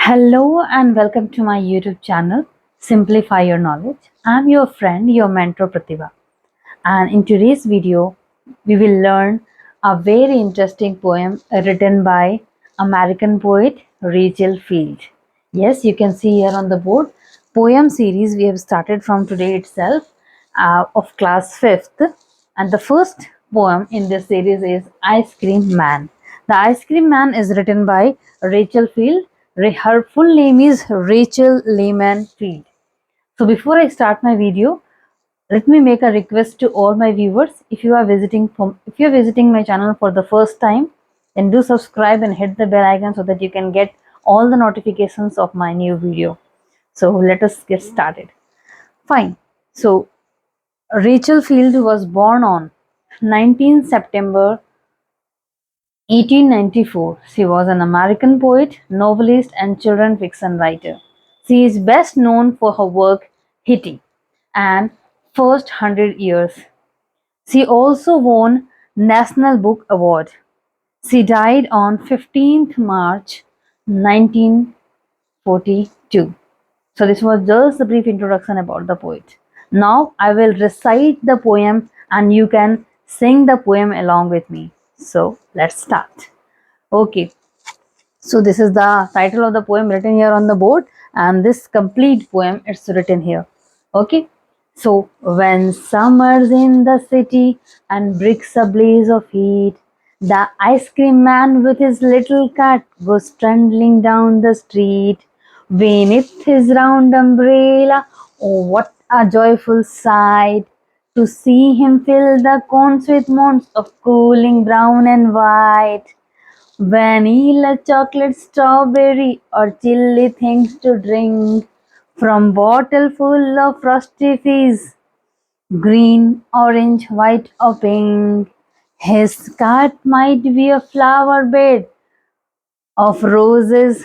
Hello and welcome to my YouTube channel, Simplify Your Knowledge. I'm your friend, your mentor Pratibha. And in today's video, we will learn a very interesting poem written by American poet Rachel Field. Yes, you can see here on the board, poem series we have started from today itself of class 5th. And the first poem in this series is Ice Cream Man. The Ice Cream Man is written by Rachel Field. Her full name is Rachel Lehman Field. So before I start my video, let me make a request to all my viewers. If you are visiting my channel for the first time, then do subscribe and hit the bell icon so that you can get all the notifications of my new video. So let us get started. Fine. So Rachel Field was born on 19 September 1894. She was an American poet, novelist, and children fiction writer. She is best known for her work Hitty and First 100 Years. She also won National Book Award. She died on 15th March 1942. So this was just a brief introduction about the poet. Now I will recite the poem and you can sing the poem along with me. So let's start. Okay. So this is the title of the poem written here on the board, and this complete poem is written here. Okay. So when summer's in the city and bricks a blaze of heat, the ice cream man with his little cart goes trundling down the street. Beneath his round umbrella, oh what a joyful sight to see him fill the cones with mounds of cooling brown and white. Vanilla, chocolate, strawberry, or chilly things to drink from bottle full of frosty fizz, green, orange, white, or pink. His cart might be a flower bed of roses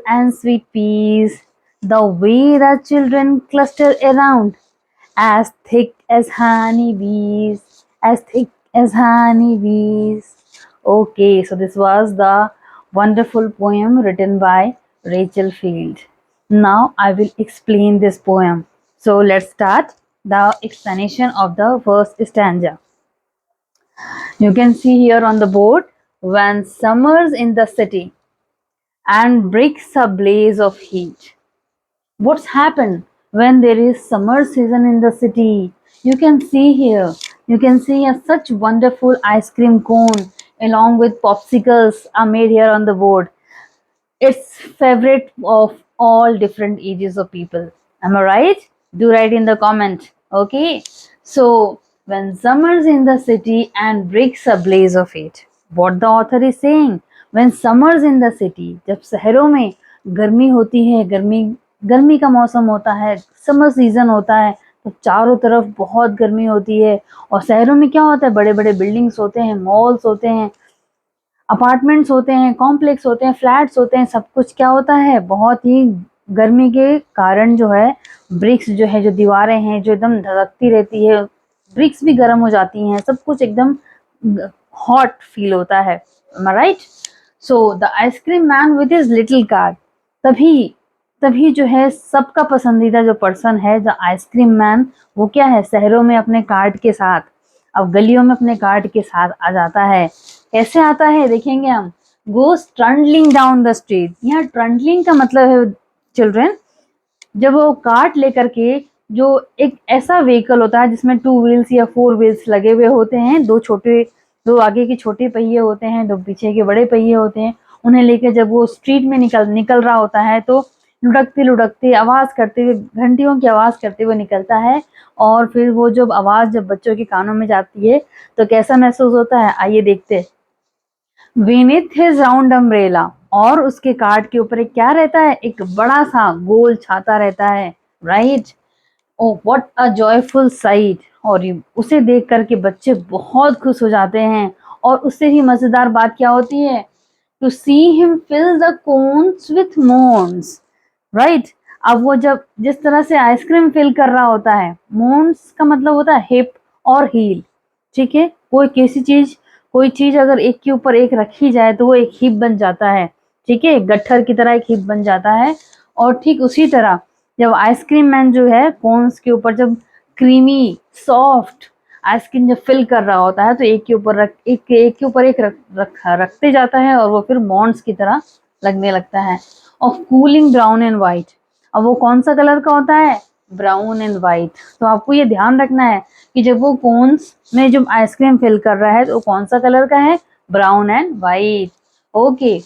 and sweet peas. The way the children cluster around, as thick as honeybees, as thick as honeybees. Okay, so this was the wonderful poem written by Rachel Field. Now I will explain this poem. So let's start the explanation of the first stanza. You can see here on the board, when summer's in the city and bricks a blaze of heat. What's happened when there is summer season in the city? You can see here, you can see such wonderful ice cream cone along with popsicles are made here on the board. It's favorite of all different ages of people. Am I right? Do write in the comment. Okay. So when summer's in the city and bricks a blaze of it, what the author is saying, when summer's in the city, जब शहरों में गर्मी होती है, गर्मी गर्मी का मौसम होता है, समर सीजन होता है, तो चारों तरफ बहुत गर्मी होती है। और शहरों में क्या होता है, बड़े बड़े बिल्डिंग्स होते हैं, मॉल्स होते हैं, अपार्टमेंट्स होते हैं, कॉम्प्लेक्स होते हैं, फ्लैट्स होते हैं, सब कुछ क्या होता है, बहुत ही गर्मी के कारण जो है ब्रिक्स जो है, जो दीवारें हैं, जो एकदम धड़कती रहती है, ब्रिक्स भी गर्म हो जाती हैं, सब कुछ एकदम हॉट फील होता है। Right. So the ice cream man with his little car, तभी तभी जो है सबका पसंदीदा जो पर्सन है, द आइसक्रीम मैन, वो क्या है, शहरों में अपने कार्ट के साथ, अब गलियों में अपने कार्ट के साथ आ जाता है। कैसे आता है देखेंगे हम। गोस ट्रंडलिंग डाउन द स्ट्रीट, यहाँ ट्रंडलिंग का मतलब है चिल्ड्रन, जब वो कार्ट लेकर के, जो एक ऐसा व्हीकल होता है जिसमें 2 व्हील्स या 4 व्हील्स लगे हुए होते हैं, दो आगे के छोटे पहिए होते हैं, दो पीछे के बड़े पहिए होते हैं, उन्हें लेकर जब वो स्ट्रीट में निकल रहा होता है, तो लुढ़कते लुढ़कते आवाज करते हुए, घंटियों की आवाज करते हुए निकलता है। और फिर वो जब आवाज जब बच्चों के कानों में जाती है तो कैसा महसूस होता है, आइए देखते हैं। Beneath his round umbrella, और उसके कार्ट के ऊपर एक क्या रहता है, एक बड़ा सा गोल छाता रहता है। Right. Oh what a joyful site, और उसे देख करके बच्चे बहुत खुश हो जाते हैं। और उससे भी मजेदार बात क्या होती है, to see him fill the cones with moans. Right. अब वो जब जिस तरह से आइसक्रीम फिल कर रहा होता है, मोन्स का मतलब होता है हिप और हील। ठीक है, कोई चीज अगर एक के ऊपर एक रखी जाए तो वो एक हिप बन जाता है। ठीक है, गट्ठर की तरह एक हिप बन जाता है। और ठीक उसी तरह जब आइसक्रीम मैन जो है कोन्स के ऊपर जब क्रीमी सॉफ्ट आइसक्रीम जब फिल कर रहा होता है तो एक के ऊपर एक रखते जाता है और वो फिर मॉन्ड्स की तरह लगने लगता है। Of cooling brown and white, अब वो कौन सा कलर का होता है? Brown and white. तो आपको ये ध्यान रखना है कि जब वो कोन्स में जब आइसक्रीम फिल कर रहा है तो कौन सा कलर का है? Brown and white. Okay,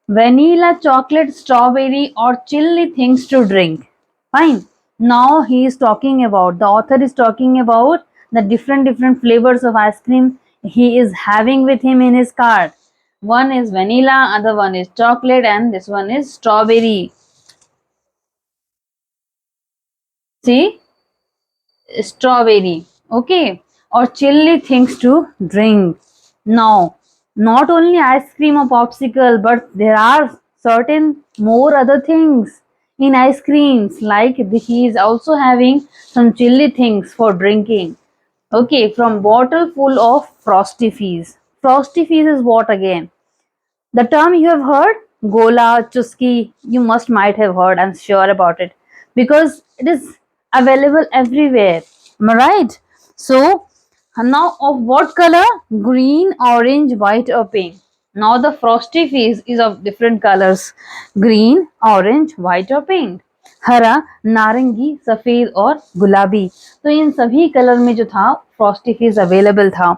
vanilla, chocolate, strawberry, or chilly things to drink. Fine. Now he is talking about, the author is talking about the different flavors of ice cream he is having with him in his cart. One is vanilla, other one is chocolate, and this one is strawberry. See, strawberry. Okay, or chilly things to drink. Now, not only ice cream or popsicle, but there are certain more other things in ice creams. Like he is also having some chilly things for drinking. Okay, from bottle full of Frosty Fizz. Frosty Fizz is what again? The term you have heard, Gola, Chusky, you must might have heard, I'm sure about it. Because it is available everywhere. Am I right? So, now of what color? Green, orange, white or pink. Now the Frosty Fizz is of different colors. Green, orange, white or pink. हरा, नारंगी, सफेद और गुलाबी। तो इन सभी colour में जो था फ्रॉस्टी फिज अवेलेबल था।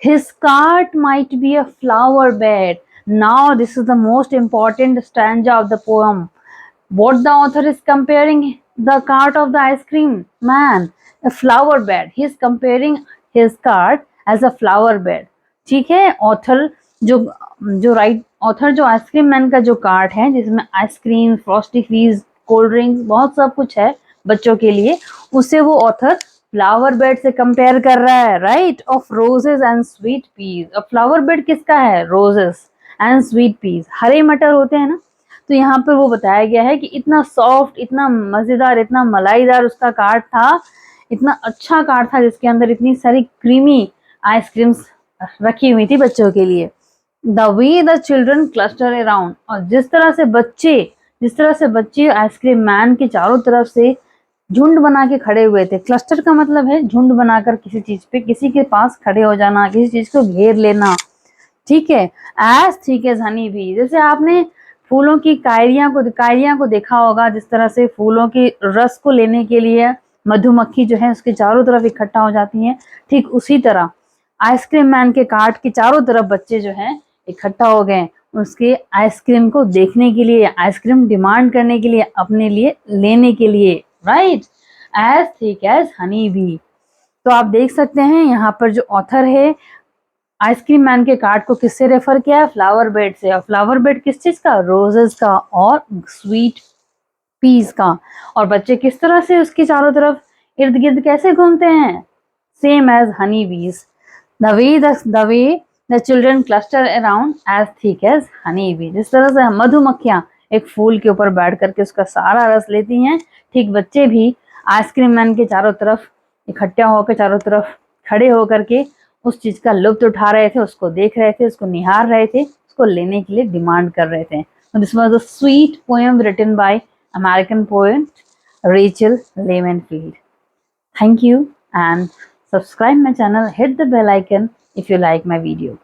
His cart might be a flower bed. Now, this is the most important stanza of the poem. What the author is comparing the cart of the ice cream man, a flower bed. He is comparing his cart as a flower bed. ठीक है, author जो जो right author जो ice cream man का जो cart है जिसमें ice cream, frosty fees, cold drinks, बहुत सब कुछ है बच्चों के लिए, उसे वो ऑथर फ्लावर बेड से कंपेयर कर रहा है, right? Of roses and sweet peas. अब फ्लावर बेड किसका है? रोजेस एंड स्वीट पीज, हरे मटर होते हैं ना। तो यहाँ पर वो बताया गया है कि इतना सॉफ्ट, इतना मजेदार, इतना मलाईदार उसका कार्ट था, इतना अच्छा कार्ट था जिसके अंदर इतनी सारी क्रीमी आइसक्रीम्स रखी हुई थी बच्चों के लिए। The way the children cluster around, और जिस तरह से बच्चे आइसक्रीम मैन के चारों तरफ से झुंड बना के खड़े हुए थे। क्लस्टर का मतलब है झुंड बनाकर किसी चीज पे, किसी के पास खड़े हो जाना, किसी चीज को घेर लेना, ठीक है। एज थिक एज हनी भी, जैसे आपने फूलों की कायरियां को देखा होगा, जिस तरह से फूलों के रस को लेने के लिए मधुमक्खी जो है उसके चारों तरफ इकट्ठा हो जाती है, ठीक उसी तरह आइसक्रीम मैन के कार्ट के चारों तरफ बच्चे जो हैं इकट्ठा हो गए उसके आइसक्रीम को देखने के लिए, आइसक्रीम डिमांड करने के लिए, अपने लिए लेने के लिए, right? As thick as honey bee. तो आप देख सकते हैं यहाँ पर जो ऑथर है आइसक्रीम मैन के कार्ड को किससे रेफर किया है? फ्लावर बेड से। और फ्लावर बेड किस चीज का? रोजेस का और स्वीट पीस का। और बच्चे किस तरह से उसके चारों तरफ इर्द गिर्द कैसे घूमते हैं? Same as honey bees. The way the children cluster around as thick as honey bee. जिस तरह से मधुमक्खियां एक फूल के ऊपर बैठ करके उसका सारा रस लेती हैं, ठीक बच्चे भी आइसक्रीम मैन के चारों तरफ इकट्ठा होकर, चारों तरफ खड़े होकर के उस चीज का लुत्फ उठा रहे थे, उसको देख रहे थे, उसको निहार रहे थे, उसको लेने के लिए डिमांड कर रहे थे। This was a sweet poem written by American poet Rachel Lemonfield. Thank you and subscribe my channel, hit the bell icon if you like my video.